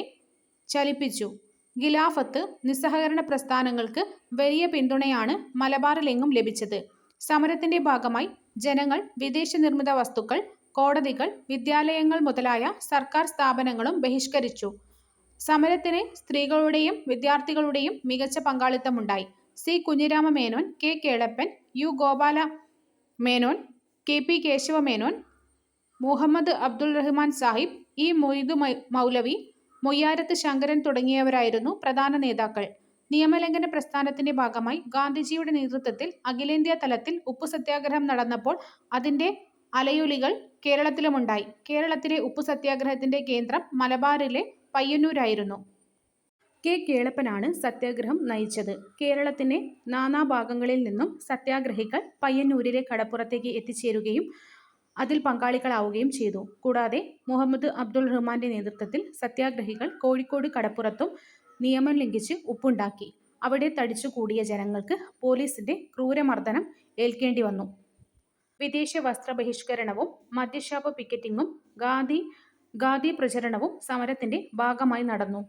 ചലിപ്പിച്ചു. ഖിലാഫത്ത്, നിസ്സഹകരണ പ്രസ്ഥാനങ്ങൾക്ക് വലിയ പിന്തുണയാണ് മലബാറിലെങ്ങും ലഭിച്ചത്. സമരത്തിന്റെ ഭാഗമായി ജനങ്ങൾ വിദേശ നിർമ്മിത വസ്തുക്കൾ, കോടതികൾ, വിദ്യാലയങ്ങൾ മുതലായ സർക്കാർ സ്ഥാപനങ്ങളും ബഹിഷ്കരിച്ചു. സമരത്തിന് സ്ത്രീകളുടെയും വിദ്യാർത്ഥികളുടെയും മികച്ച പങ്കാളിത്തമുണ്ടായി. C Kunhirama Menon, K Kelappan, U Gopala Menon, K P Kesava Menon, Muhammad Abdul Rahman Sahib, E Moidu Maulavi, Moyyarath Sankaran തുടങ്ങിയവരായിരുന്നു പ്രധാന നേതാക്കൾ. നിയമലംഘന പ്രസ്ഥാനത്തിന്റെ ഭാഗമായി ഗാന്ധിജിയുടെ നേതൃത്വത്തിൽ അഖിലേന്ത്യാ തലത്തിൽ ഉപ്പു സത്യാഗ്രഹം നടന്നപ്പോൾ അതിന്റെ അലയൊലികൾ കേരളത്തിലുമുണ്ടായി. കേരളത്തിലെ ഉപ്പു സത്യാഗ്രഹത്തിന്റെ കേന്ദ്രം മലബാറിലെ പയ്യന്നൂരായിരുന്നു. കെ കേളപ്പനാണ് സത്യാഗ്രഹം നയിച്ചത്. കേരളത്തിന്റെ നാനാഭാഗങ്ങളിൽ നിന്നും സത്യാഗ്രഹികൾ പയ്യന്നൂരിലെ കടപ്പുറത്തേക്ക് എത്തിച്ചേരുകയും അതിൽ പങ്കാളികളാവുകയും ചെയ്തു. കൂടാതെ മുഹമ്മദ് അബ്ദുൾ റഹ്മാന്റെ നേതൃത്വത്തിൽ സത്യാഗ്രഹികൾ കോഴിക്കോട് കടപ്പുറത്തും നിയമം ലംഘിച്ച് ഉപ്പുണ്ടാക്കി. അവിടെ തടിച്ചുകൂടിയ ജനങ്ങൾക്ക് പോലീസിന്റെ ക്രൂരമർദ്ദനം ഏൽക്കേണ്ടി വന്നു. വിദേശ വസ്ത്ര ബഹിഷ്കരണവും മദ്യഷാപ്പ് പിക്കറ്റിംഗും ഖാദി പ്രചരണവും സമരത്തിന്റെ ഭാഗമായി നടന്നു.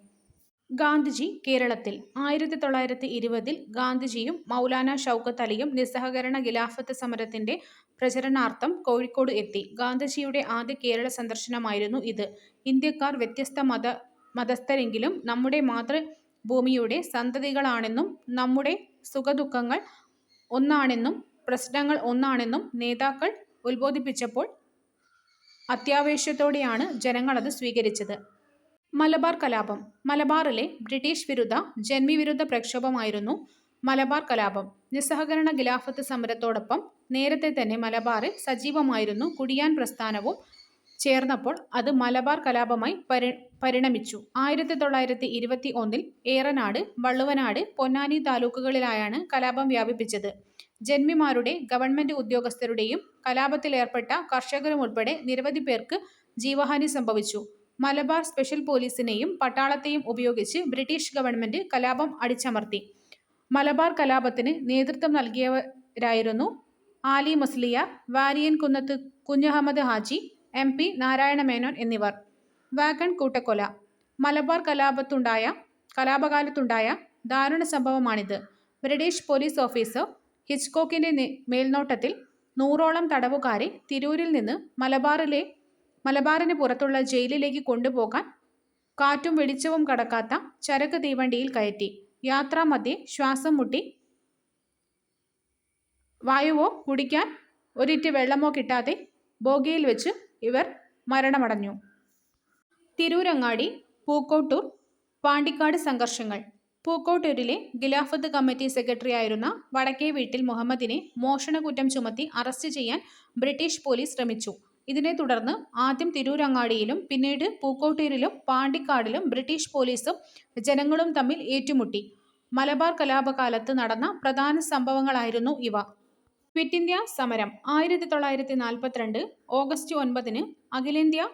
ഗാന്ധിജി കേരളത്തിൽ. 1920 ഗാന്ധിജിയും മൗലാന ഷൗക്കത്ത് അലിയും നിസ്സഹകരണ ഖിലാഫത്ത് സമരത്തിന്റെ പ്രചരണാർത്ഥം കോഴിക്കോട് എത്തി. ഗാന്ധിജിയുടെ ആദ്യ കേരള സന്ദർശനമായിരുന്നു ഇത്. ഇന്ത്യക്കാർ വ്യത്യസ്ത മതസ്ഥരെങ്കിലും നമ്മുടെ മാതൃഭൂമിയുടെ സന്തതികളാണെന്നും നമ്മുടെ സുഖദുഃഖങ്ങൾ ഒന്നാണെന്നും പ്രശ്നങ്ങൾ ഒന്നാണെന്നും നേതാക്കൾ ഉദ്ബോധിപ്പിച്ചപ്പോൾ അത്യാവേശത്തോടെയാണ് ജനങ്ങൾ അത് സ്വീകരിച്ചത്. മലബാർ കലാപം. മലബാറിലെ ബ്രിട്ടീഷ് വിരുദ്ധ ജന്മിവിരുദ്ധ പ്രക്ഷോഭമായിരുന്നു മലബാർ കലാപം. നിസ്സഹകരണ ഖിലാഫത്ത് സമരത്തോടൊപ്പം നേരത്തെ തന്നെ മലബാറിൽ സജീവമായിരുന്നു കുടിയാൻ പ്രസ്ഥാനവും ചേർന്നപ്പോൾ അത് മലബാർ കലാപമായി പരിണമിച്ചു. 1921 ഏറനാട്, വള്ളുവനാട്, പൊന്നാനി താലൂക്കുകളിലായാണ് കലാപം വ്യാപിപ്പിച്ചത്. ജന്മിമാരുടെ, ഗവൺമെന്റ് ഉദ്യോഗസ്ഥരുടെയും കലാപത്തിലേർപ്പെട്ട കർഷകരുമുൾപ്പെടെ നിരവധി പേർക്ക് ജീവഹാനി സംഭവിച്ചു. മലബാർ സ്പെഷ്യൽ പോലീസിനെയും പട്ടാളത്തെയും ഉപയോഗിച്ച് ബ്രിട്ടീഷ് ഗവൺമെന്റ് കലാപം അടിച്ചമർത്തി. മലബാർ കലാപത്തിന് നേതൃത്വം നൽകിയവരായിരുന്നു ആലി മുസ്ലിയാർ, വാരിയൻകുന്നത്ത് കുഞ്ഞഹമ്മദ് ഹാജി, എം പി നാരായണ മേനോൻ എന്നിവർ. വാഗൺ കൂട്ടക്കൊല. മലബാർ കലാപകാലത്തുണ്ടായ ദാരുണ സംഭവമാണിത്. ബ്രിട്ടീഷ് പോലീസ് ഓഫീസർ ഹിച്ച്കോക്കിന്റെ മേൽനോട്ടത്തിൽ 100ഓളം തടവുകാരെ തിരൂരിൽ നിന്ന് മലബാറിന് പുറത്തുള്ള ജയിലിലേക്ക് കൊണ്ടുപോകാൻ കാറ്റും വെളിച്ചവും കടക്കാത്ത ചരക്ക് തീവണ്ടിയിൽ കയറ്റി. യാത്രാമധ്യേ ശ്വാസം മുട്ടി വായുവോ കുടിക്കാൻ ഒരിറ്റ് വെള്ളമോ കിട്ടാതെ ബോഗിയിൽ വെച്ച് ഇവർ മരണമടഞ്ഞു. തിരൂരങ്ങാടി, പൂക്കോട്ടൂർ, പാണ്ടിക്കാട് സംഘർഷങ്ങൾ. പൂക്കോട്ടൂരിലെ ഖിലാഫത്ത് കമ്മിറ്റി സെക്രട്ടറിയായിരുന്ന വടക്കേ വീട്ടിൽ മുഹമ്മദിനെ മോഷണക്കുറ്റം ചുമത്തി അറസ്റ്റ് ചെയ്യാൻ ബ്രിട്ടീഷ് പോലീസ് ശ്രമിച്ചു. ഇതിനെ തുടർന്ന് ആദ്യം തിരൂരങ്ങാടിയിലും പിന്നീട് പൂക്കോട്ടൂരിലും പാണ്ടിക്കാടിലും ബ്രിട്ടീഷ് പോലീസും ജനങ്ങളും തമ്മിൽ ഏറ്റുമുട്ടി. മലബാർ കലാപകാലത്ത് നടന്ന പ്രധാന സംഭവങ്ങളായിരുന്നു ഇവ. ക്വിറ്റ് ഇന്ത്യ സമരം. 1942 ഓഗസ്റ്റ് 9 അഖിലേന്ത്യാ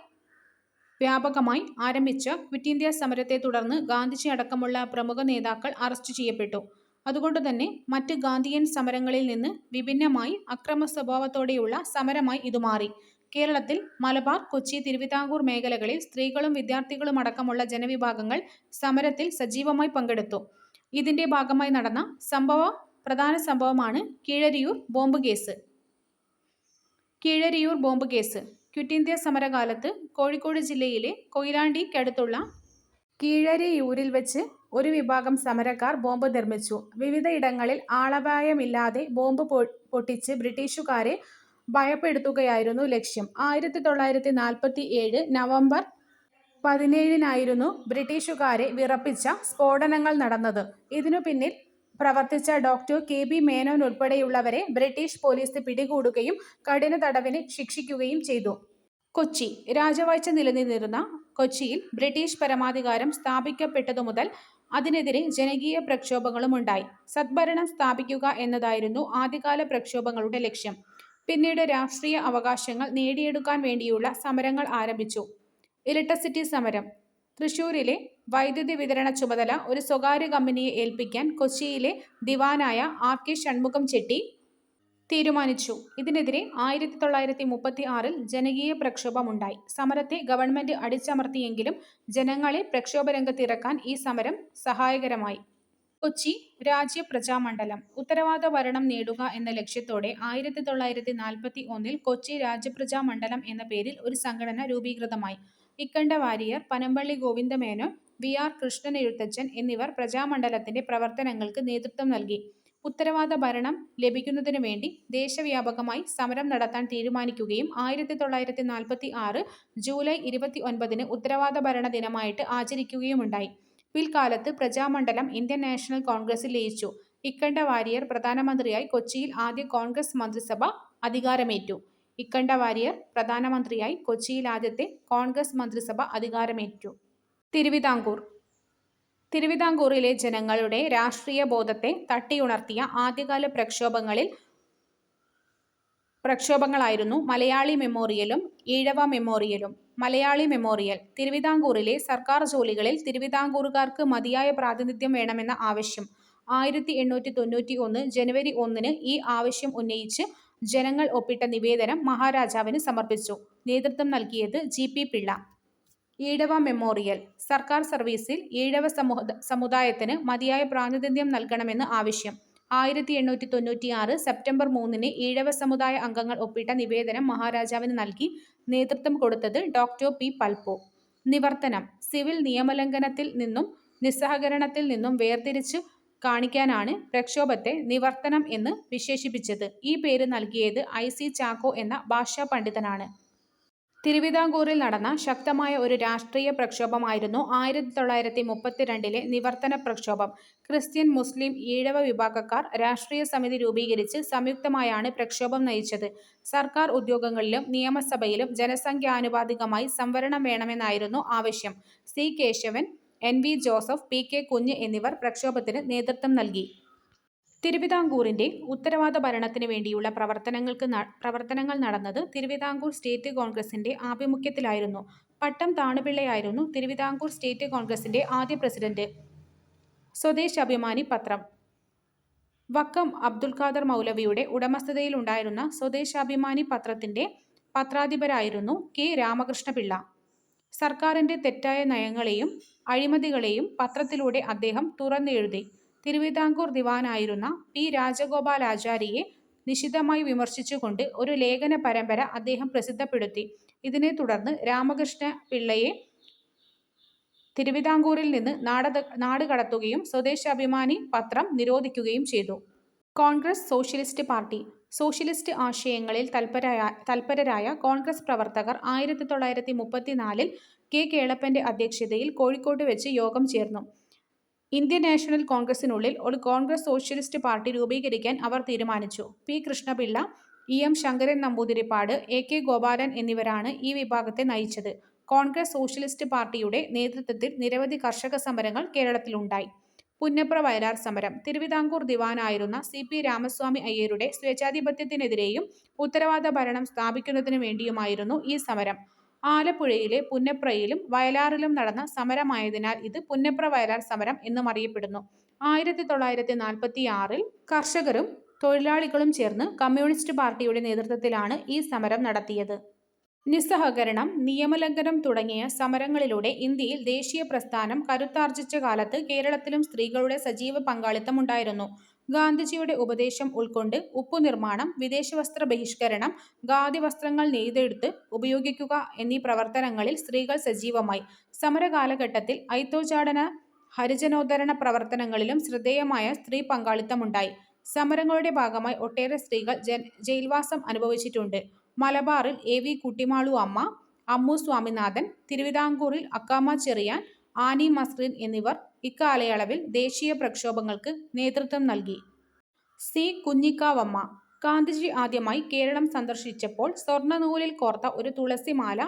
വ്യാപകമായി ആരംഭിച്ച ക്വിറ്റ് ഇന്ത്യ സമരത്തെ തുടർന്ന് ഗാന്ധിജി അടക്കമുള്ള പ്രമുഖ നേതാക്കൾ അറസ്റ്റ് ചെയ്യപ്പെട്ടു. അതുകൊണ്ടുതന്നെ മറ്റ് ഗാന്ധിയൻ സമരങ്ങളിൽ നിന്ന് വിഭിന്നമായി അക്രമ സ്വഭാവത്തോടെയുള്ള സമരമായി ഇത് മാറി. കേരളത്തിൽ മലബാർ, കൊച്ചി, തിരുവിതാംകൂർ മേഖലകളിൽ സ്ത്രീകളും വിദ്യാർത്ഥികളും അടക്കമുള്ള ജനവിഭാഗങ്ങൾ സമരത്തിൽ സജീവമായി പങ്കെടുത്തു. ഇതിന്റെ ഭാഗമായി നടന്ന പ്രധാന സംഭവമാണ് Keezhariyur bomb case. Keezhariyur bomb case. Quit India സമരകാലത്ത് കോഴിക്കോട് ജില്ലയിലെ കൊയിലാണ്ടിക്കടുത്തുള്ള കീഴരിയൂരിൽ വെച്ച് ഒരു വിഭാഗം സമരക്കാർ ബോംബ് നിർമ്മിച്ചു. വിവിധ ഇടങ്ങളിൽ ആളപായമില്ലാതെ ബോംബ് പൊട്ടിച്ച് ബ്രിട്ടീഷുകാരെ ഭയപ്പെടുത്തുകയായിരുന്നു ലക്ഷ്യം. 1947 നവംബർ 17 ബ്രിട്ടീഷുകാരെ വിറപ്പിച്ച സ്ഫോടനങ്ങൾ നടന്നത്. ഇതിനു പിന്നിൽ പ്രവർത്തിച്ച ഡോക്ടർ KB മേനോൻ ഉൾപ്പെടെയുള്ളവരെ ബ്രിട്ടീഷ് പോലീസ് പിടികൂടുകയും കഠിന തടവിന് ശിക്ഷിക്കുകയും ചെയ്തു. കൊച്ചി രാജവാഴ്ച നിലനിന്നിരുന്ന കൊച്ചിയിൽ ബ്രിട്ടീഷ് പരമാധികാരം സ്ഥാപിക്കപ്പെട്ടതു മുതൽ അതിനെതിരെ ജനകീയ പ്രക്ഷോഭങ്ങളും ഉണ്ടായി. സദ്ഭരണം സ്ഥാപിക്കുക എന്നതായിരുന്നു ആദ്യകാല പ്രക്ഷോഭങ്ങളുടെ ലക്ഷ്യം. പിന്നീട് രാഷ്ട്രീയ അവകാശങ്ങൾ നേടിയെടുക്കാൻ വേണ്ടിയുള്ള സമരങ്ങൾ ആരംഭിച്ചു. ഇലക്ട്രിസിറ്റി സമരം. തൃശൂരിലെ വൈദ്യുതി വിതരണ ചുമതല ഒരു സ്വകാര്യ കമ്പനിയെ ഏൽപ്പിക്കാൻ കൊച്ചിയിലെ ദിവാനായ RK ഷൺമുഖം ചെട്ടി തീരുമാനിച്ചു. ഇതിനെതിരെ 1936 ജനകീയ പ്രക്ഷോഭമുണ്ടായി. സമരത്തെ ഗവൺമെന്റ് അടിച്ചമർത്തിയെങ്കിലും ജനങ്ങളെ പ്രക്ഷോഭരംഗത്തിറക്കാൻ ഈ സമരം സഹായകരമായി. കൊച്ചി രാജ്യപ്രജാമണ്ഡലം. ഉത്തരവാദ ഭരണം നേടുക എന്ന ലക്ഷ്യത്തോടെ 1941 കൊച്ചി രാജ്യപ്രജാമണ്ഡലം എന്ന പേരിൽ ഒരു സംഘടന രൂപീകൃതമായി. ഇക്കണ്ട വാരിയർ, പനമ്പള്ളി ഗോവിന്ദമേനോൻ, VR കൃഷ്ണനെഴുത്തച്ഛൻ എന്നിവർ പ്രജാമണ്ഡലത്തിന്റെ പ്രവർത്തനങ്ങൾക്ക് നേതൃത്വം നൽകി. ഉത്തരവാദ ഭരണം ലഭിക്കുന്നതിനു വേണ്ടി ദേശവ്യാപകമായി സമരം നടത്താൻ തീരുമാനിക്കുകയും 1946 ജൂലൈ 29 ഉത്തരവാദ ഭരണ ദിനമായിട്ട് ആചരിക്കുകയുമുണ്ടായി. പിൽക്കാലത്ത് പ്രജാമണ്ഡലം ഇന്ത്യൻ നാഷണൽ കോൺഗ്രസിൽ ലയിച്ചു. ഇക്കണ്ട വാരിയർ പ്രധാനമന്ത്രിയായി കൊച്ചിയിൽ ആദ്യ കോൺഗ്രസ് മന്ത്രിസഭ അധികാരമേറ്റു. ഇക്കണ്ട വാരിയർ പ്രധാനമന്ത്രിയായി കൊച്ചിയിൽ ആദ്യത്തെ കോൺഗ്രസ് മന്ത്രിസഭ അധികാരമേറ്റു. തിരുവിതാംകൂർ. തിരുവിതാംകൂറിലെ ജനങ്ങളുടെ രാഷ്ട്രീയ ബോധത്തെ തട്ടിയുണർത്തിയ ആദ്യകാല പ്രക്ഷോഭങ്ങളായിരുന്നു മലയാളി മെമ്മോറിയലും ഈഴവ മെമ്മോറിയലും. മലയാളി മെമ്മോറിയൽ. തിരുവിതാംകൂറിലെ സർക്കാർ ജോലികളിൽ തിരുവിതാംകൂറുകാർക്ക് മതിയായ പ്രാതിനിധ്യം വേണമെന്ന ആവശ്യം. 1891 ജനുവരി 1 ഈ ആവശ്യം ഉന്നയിച്ച് ജനങ്ങൾ ഒപ്പിട്ട നിവേദനം മഹാരാജാവിന് സമർപ്പിച്ചു. നേതൃത്വം നൽകിയത് GP പിള്ള. ഈഴവ മെമ്മോറിയൽ. സർക്കാർ സർവീസിൽ ഈഴവ സമുദായത്തിന് മതിയായ പ്രാതിനിധ്യം നൽകണമെന്ന് ആവശ്യം. 1896 സെപ്റ്റംബർ 3 ഈഴവ സമുദായ അംഗങ്ങൾ ഒപ്പിട്ട നിവേദനം മഹാരാജാവിന് നൽകി. നേതൃത്വം കൊടുത്തത് ഡോക്ടർ P. പൽപു. നിവർത്തനം. സിവിൽ നിയമലംഘനത്തിൽ നിന്നും നിസ്സഹകരണത്തിൽ നിന്നും വേർതിരിച്ചു കാണിക്കാനാണ് പ്രക്ഷോഭത്തെ നിവർത്തനം എന്ന് വിശേഷിപ്പിച്ചത്. ഈ പേര് നൽകിയത് IC ചാക്കോ എന്ന ഭാഷാ പണ്ഡിതനാണ്. തിരുവിതാംകൂറിൽ നടന്ന ശക്തമായ ഒരു രാഷ്ട്രീയ പ്രക്ഷോഭമായിരുന്നു 1932 നിവർത്തന പ്രക്ഷോഭം. ക്രിസ്ത്യൻ, മുസ്ലിം, ഈഴവ വിഭാഗക്കാർ രാഷ്ട്രീയ സമിതി രൂപീകരിച്ച് സംയുക്തമായാണ് പ്രക്ഷോഭം നയിച്ചത്. സർക്കാർ ഉദ്യോഗങ്ങളിലും നിയമസഭയിലും ജനസംഖ്യാനുപാതികമായി സംവരണം വേണമെന്നായിരുന്നു ആവശ്യം. C. Kesavan, NV Joseph, PK Kunju എന്നിവർ പ്രക്ഷോഭത്തിന് നേതൃത്വം നൽകി. തിരുവിതാംകൂറിന്റെ ഉത്തരവാദ ഭരണത്തിന് വേണ്ടിയുള്ള പ്രവർത്തനങ്ങൾ നടന്നത് തിരുവിതാംകൂർ സ്റ്റേറ്റ് കോൺഗ്രസിന്റെ ആഭിമുഖ്യത്തിലായിരുന്നു. പട്ടം താണുപിള്ളയായിരുന്നു തിരുവിതാംകൂർ സ്റ്റേറ്റ് കോൺഗ്രസിന്റെ ആദ്യ പ്രസിഡന്റ്. സ്വദേശാഭിമാനി പത്രം. വക്കം അബ്ദുൽ ഖാദർ മൗലവിയുടെ ഉടമസ്ഥതയിലുണ്ടായിരുന്ന സ്വദേശാഭിമാനി പത്രത്തിന്റെ പത്രാധിപരായിരുന്നു K. രാമകൃഷ്ണപിള്ള. സർക്കാരിന്റെ തെറ്റായ നയങ്ങളെയും അഴിമതികളെയും പത്രത്തിലൂടെ അദ്ദേഹം തുറന്നെഴുതി. തിരുവിതാംകൂർ ദിവാനായിരുന്ന P. രാജഗോപാലാചാരിയെ നിശിതമായി വിമർശിച്ചുകൊണ്ട് ഒരു ലേഖന പരമ്പര അദ്ദേഹം പ്രസിദ്ധപ്പെടുത്തി. ഇതിനെ തുടർന്ന് രാമകൃഷ്ണ പിള്ളയെ തിരുവിതാംകൂറിൽ നിന്ന് നാടുകടത്തുകയും സ്വദേശാഭിമാനി പത്രം നിരോധിക്കുകയും ചെയ്തു. Congress socialist party. സോഷ്യലിസ്റ്റ് ആശയങ്ങളിൽ തൽപരരായ കോൺഗ്രസ് പ്രവർത്തകർ 1934 K. കേളപ്പന്റെ അധ്യക്ഷതയിൽ കോഴിക്കോട്ട് വെച്ച് യോഗം ചേർന്നു. ഇന്ത്യൻ നാഷണൽ കോൺഗ്രസിനുള്ളിൽ ഒരു കോൺഗ്രസ് സോഷ്യലിസ്റ്റ് പാർട്ടി രൂപീകരിക്കാൻ അവർ തീരുമാനിച്ചു. P. Krishnapillai, EM Sankaran Namboodiripad, AK Gopalan എന്നിവരാണ് ഈ വിഭാഗത്തെ നയിച്ചത്. കോൺഗ്രസ് സോഷ്യലിസ്റ്റ് പാർട്ടിയുടെ നേതൃത്വത്തിൽ നിരവധി കർഷക സമരങ്ങൾ കേരളത്തിലുണ്ടായി. പുന്നപ്ര വയലാർ സമരം. തിരുവിതാംകൂർ ദിവാനായിരുന്ന CP രാമസ്വാമി അയ്യരുടെ സ്വേച്ഛാധിപത്യത്തിനെതിരെയും ഉത്തരവാദ ഭരണം സ്ഥാപിക്കുന്നതിനു വേണ്ടിയുമായിരുന്നു ഈ സമരം. ആലപ്പുഴയിലെ പുന്നപ്രയിലും വയലാറിലും നടന്ന സമരമായതിനാൽ ഇത് പുന്നപ്ര വയലാർ സമരം എന്നും അറിയപ്പെടുന്നു. 1946 കർഷകരും തൊഴിലാളികളും ചേർന്ന് കമ്മ്യൂണിസ്റ്റ് പാർട്ടിയുടെ നേതൃത്വത്തിലാണ് ഈ സമരം നടത്തിയത്. നിസ്സഹകരണം, നിയമലംഘനം തുടങ്ങിയ സമരങ്ങളിലൂടെ ഇന്ത്യയിൽ ദേശീയ പ്രസ്ഥാനം കരുത്താർജിച്ച കാലത്ത് കേരളത്തിലും സ്ത്രീകളുടെ സജീവ പങ്കാളിത്തം ഉണ്ടായിരുന്നു. ഗാന്ധിജിയുടെ ഉപദേശം ഉൾക്കൊണ്ട് ഉപ്പുനിർമ്മാണം, വിദേശവസ്ത്ര ബഹിഷ്കരണം, ഖാദി വസ്ത്രങ്ങൾ നെയ്തെടുത്ത് ഉപയോഗിക്കുക എന്നീ പ്രവർത്തനങ്ങളിൽ സ്ത്രീകൾ സജീവമായി. സമരകാലഘട്ടത്തിൽ ഐത്തോച്ചാടന, ഹരിജനോദ്ധരണ പ്രവർത്തനങ്ങളിലും ശ്രദ്ധേയമായ സ്ത്രീ പങ്കാളിത്തമുണ്ടായി. സമരങ്ങളുടെ ഭാഗമായി ഒട്ടേറെ സ്ത്രീകൾ ജയിൽവാസം അനുഭവിച്ചിട്ടുണ്ട്. മലബാറിൽ AV കുട്ടിമാളു അമ്മ, അമ്മു സ്വാമിനാഥൻ, തിരുവിതാംകൂറിൽ അക്കാമ ചെറിയാൻ, ആനി മസ്ലിൻ എന്നിവർ ഇക്കാലയളവിൽ ദേശീയ പ്രക്ഷോഭങ്ങൾക്ക് നേതൃത്വം നൽകി. സി. കുഞ്ഞിക്കാവമ്മ ഗാന്ധിജി ആദ്യമായി കേരളം സന്ദർശിച്ചപ്പോൾ സ്വർണ്ണനൂലിൽ കോർത്ത ഒരു തുളസിമാല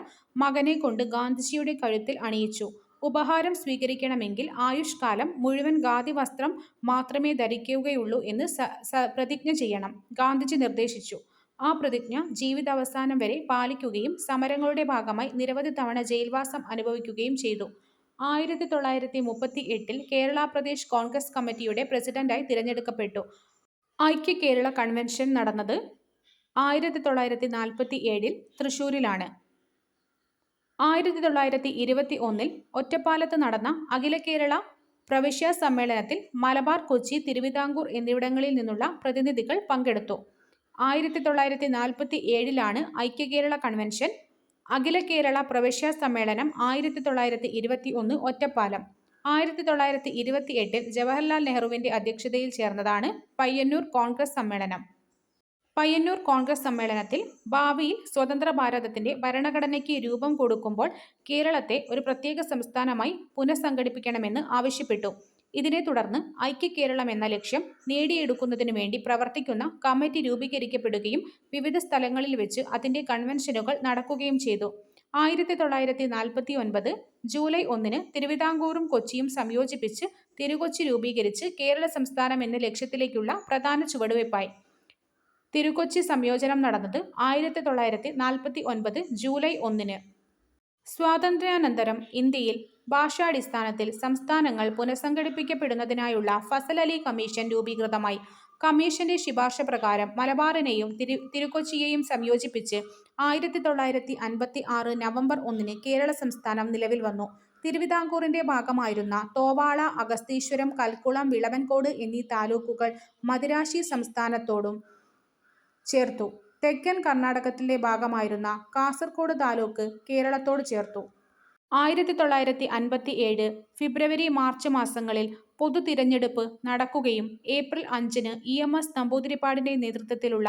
മകനെക്കൊണ്ട് ഗാന്ധിജിയുടെ കഴുത്തിൽ അണിയിച്ചു. ഉപഹാരം സ്വീകരിക്കണമെങ്കിൽ ആയുഷ്കാലം മുഴുവൻ ഖാദി വസ്ത്രം മാത്രമേ ധരിക്കുകയുള്ളൂ എന്ന് പ്രതിജ്ഞ ചെയ്യണം ഗാന്ധിജി നിർദ്ദേശിച്ചു. ആ പ്രതിജ്ഞ ജീവിതാവസാനം വരെ പാലിക്കുകയും സമരങ്ങളുടെ ഭാഗമായി നിരവധി തവണ ജയിൽവാസം അനുഭവിക്കുകയും ചെയ്തു. 1938 കേരള പ്രദേശ് കോൺഗ്രസ് കമ്മിറ്റിയുടെ പ്രസിഡന്റായി തിരഞ്ഞെടുക്കപ്പെട്ടു. ഐക്യ കേരള കൺവെൻഷൻ നടന്നത് 1947 തൃശൂരിലാണ്. 1921 ഒറ്റപ്പാലത്ത് നടന്ന അഖില കേരള പ്രവിശ്യാ സമ്മേളനത്തിൽ മലബാർ, കൊച്ചി, തിരുവിതാംകൂർ എന്നിവിടങ്ങളിൽ നിന്നുള്ള പ്രതിനിധികൾ പങ്കെടുത്തു. 1947 ഐക്യ കേരള കൺവെൻഷൻ. അഖില കേരള പ്രവിശ്യാ സമ്മേളനം 1921 ഒറ്റപ്പാലം. 1928 ജവഹർലാൽ നെഹ്റുവിന്റെ അധ്യക്ഷതയിൽ ചേർന്നതാണ് പയ്യന്നൂർ കോൺഗ്രസ് സമ്മേളനം. പയ്യന്നൂർ കോൺഗ്രസ് സമ്മേളനത്തിൽ ഭാവിയിൽ സ്വതന്ത്ര ഭാരതത്തിന്റെ ഭരണഘടനയ്ക്ക് രൂപം കൊടുക്കുമ്പോൾ കേരളത്തെ ഒരു പ്രത്യേക സംസ്ഥാനമായി പുനഃസംഘടിപ്പിക്കണമെന്ന് ആവശ്യപ്പെട്ടു. ഇതിനെ തുടർന്ന് ഐക്യ കേരളം എന്ന ലക്ഷ്യം നേടിയെടുക്കുന്നതിനു വേണ്ടി പ്രവർത്തിക്കുന്ന കമ്മിറ്റി രൂപീകരിക്കപ്പെടുകയും വിവിധ സ്ഥലങ്ങളിൽ വെച്ച് അതിന്റെ കൺവെൻഷനുകൾ നടക്കുകയും ചെയ്തു. 1949 ജൂലൈ 1 തിരുവിതാംകൂറും കൊച്ചിയും സംയോജിപ്പിച്ച് തിരുക്കൊച്ചി രൂപീകരിച്ച് കേരള സംസ്ഥാനം എന്ന ലക്ഷ്യത്തിലേക്കുള്ള പ്രധാന ചുവടുവയ്പായി. തിരുക്കൊച്ചി സംയോജനം നടന്നത് 1949 ജൂലൈ 1. സ്വാതന്ത്ര്യാനന്തരം ഇന്ത്യയിൽ ഭാഷാടിസ്ഥാനത്തിൽ സംസ്ഥാനങ്ങൾ പുനഃസംഘടിപ്പിക്കപ്പെടുന്നതിനായുള്ള ഫസൽ അലി കമ്മീഷൻ രൂപീകൃതമായി. കമ്മീഷന്റെ ശുപാർശ പ്രകാരം മലബാറിനെയും തിരുക്കൊച്ചിയെയും സംയോജിപ്പിച്ച് 1956 നവംബർ 1 കേരള സംസ്ഥാനം നിലവിൽ വന്നു. തിരുവിതാംകൂറിന്റെ ഭാഗമായിരുന്ന തോവാള, അഗസ്തീശ്വരം, കൽക്കുളം, വിളവൻകോട് എന്നീ താലൂക്കുകൾ മദിരാശി സംസ്ഥാനത്തോടും ചേർത്തു. തെക്കൻ കർണാടകത്തിന്റെ ഭാഗമായിരുന്ന കാസർകോട് താലൂക്ക് കേരളത്തോട് ചേർത്തു. 1957 ഫെബ്രുവരി, മാർച്ച് മാസങ്ങളിൽ പൊതു തിരഞ്ഞെടുപ്പ് നടക്കുകയും ഏപ്രിൽ 5 EMS നമ്പൂതിരിപ്പാടിന്റെ നേതൃത്വത്തിലുള്ള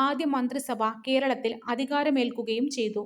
ആദ്യ മന്ത്രിസഭ കേരളത്തിൽ അധികാരമേൽക്കുകയും ചെയ്തു.